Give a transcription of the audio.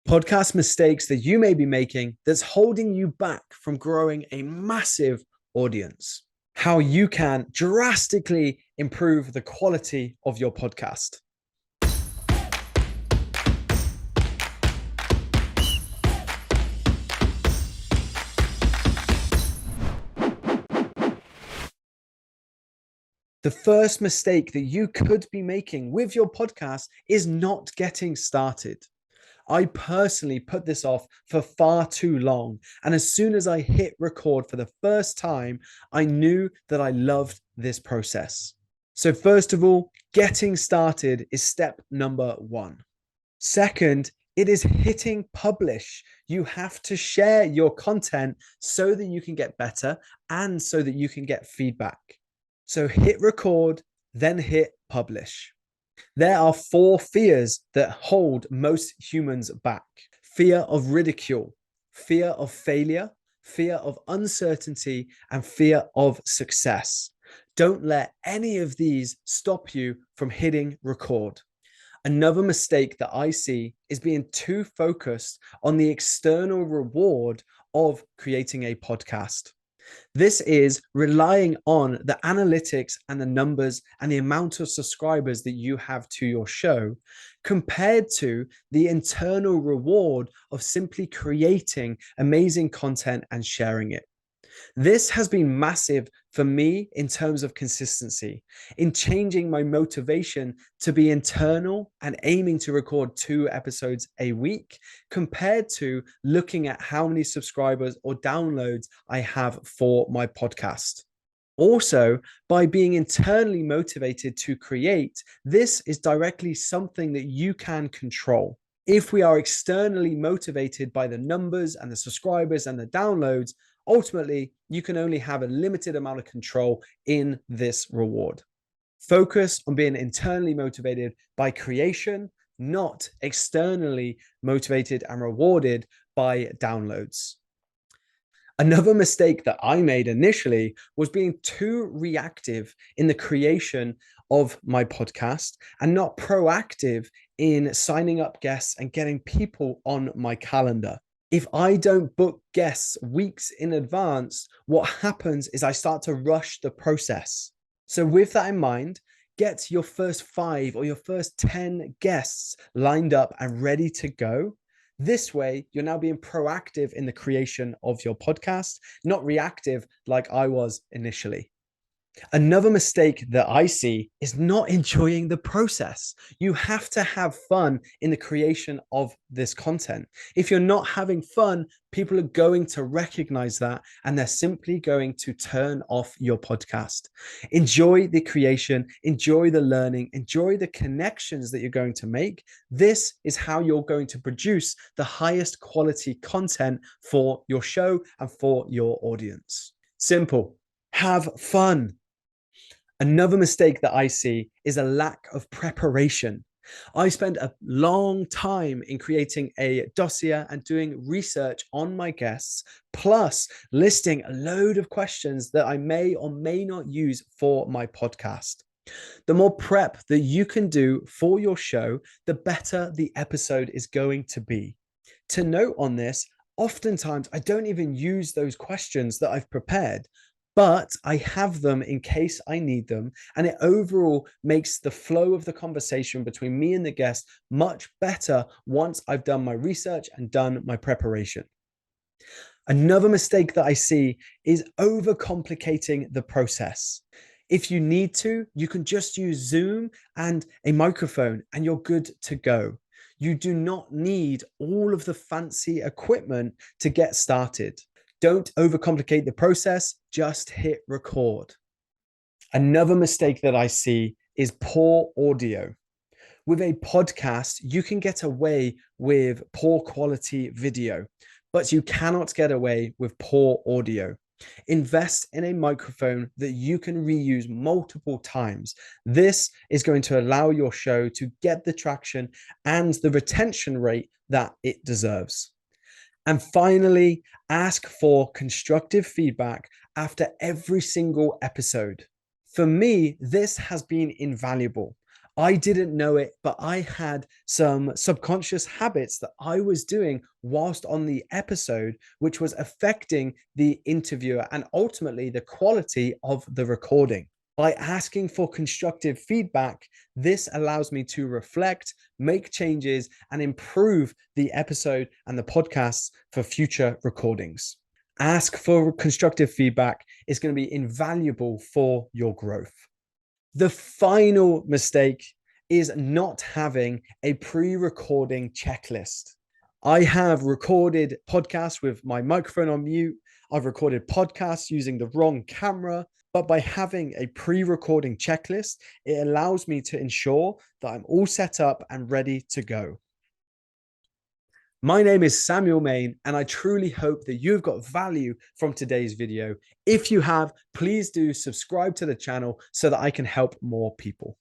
Podcast mistakes that you may be making that's holding you back from growing a massive audience. How you can drastically improve the quality of your podcast. The first mistake that you could be making with your podcast is not getting started. I personally put this off for far too long. And as soon as I hit record for the first time, I knew that I loved this process. So first of all, getting started is step number one. Second, it is hitting publish. You have to share your content so that you can get better and so that you can get feedback. So hit record, then hit publish. There are 4 fears that hold most humans back. Fear of ridicule, fear of failure, fear of uncertainty, and fear of success. Don't let any of these stop you from hitting record. Another mistake that I see is being too focused on the external reward of creating a podcast. This is relying on the analytics and the numbers and the amount of subscribers that you have to your show compared to the internal reward of simply creating amazing content and sharing it. This has been massive for me in terms of consistency, in changing my motivation to be internal and aiming to record 2 episodes a week compared to looking at how many subscribers or downloads I have for my podcast. Also, by being internally motivated to create, this is directly something that you can control. If we are externally motivated by the numbers and the subscribers and the downloads, ultimately, you can only have a limited amount of control in this reward. Focus on being internally motivated by creation, not externally motivated and rewarded by downloads. Another mistake that I made initially was being too reactive in the creation of my podcast and not proactive in signing up guests and getting people on my calendar. If I don't book guests weeks in advance, what happens is I start to rush the process. So with that in mind, get your first 5 or your first 10 guests lined up and ready to go. This way, you're now being proactive in the creation of your podcast, not reactive like I was initially. Another mistake that I see is not enjoying the process. You have to have fun in the creation of this content. If you're not having fun, people are going to recognize that and they're simply going to turn off your podcast. Enjoy the creation, enjoy the learning, enjoy the connections that you're going to make. This is how you're going to produce the highest quality content for your show and for your audience. Simple. Have fun. Another mistake that I see is a lack of preparation. I spend a long time in creating a dossier and doing research on my guests, plus listing a load of questions that I may or may not use for my podcast. The more prep that you can do for your show, the better the episode is going to be. To note on this, oftentimes I don't even use those questions that I've prepared, but I have them in case I need them. And it overall makes the flow of the conversation between me and the guest much better once I've done my research and done my preparation. Another mistake that I see is overcomplicating the process. If you need to, you can just use Zoom and a microphone and you're good to go. You do not need all of the fancy equipment to get started. Don't overcomplicate the process, just hit record. Another mistake that I see is poor audio. With a podcast, you can get away with poor quality video, but you cannot get away with poor audio. Invest in a microphone that you can reuse multiple times. This is going to allow your show to get the traction and the retention rate that it deserves. And finally, ask for constructive feedback after every single episode. For me, this has been invaluable. I didn't know it, but I had some subconscious habits that I was doing whilst on the episode, which was affecting the interviewer and ultimately the quality of the recording. By asking for constructive feedback, this allows me to reflect, make changes, and improve the episode and the podcasts for future recordings. Ask for constructive feedback is going to be invaluable for your growth. The final mistake is not having a pre-recording checklist. I have recorded podcasts with my microphone on mute. I've recorded podcasts using the wrong camera. But by having a pre-recording checklist, it allows me to ensure that I'm all set up and ready to go. My name is Samuel Main, and I truly hope that you've got value from today's video. If you have, please do subscribe to the channel so that I can help more people.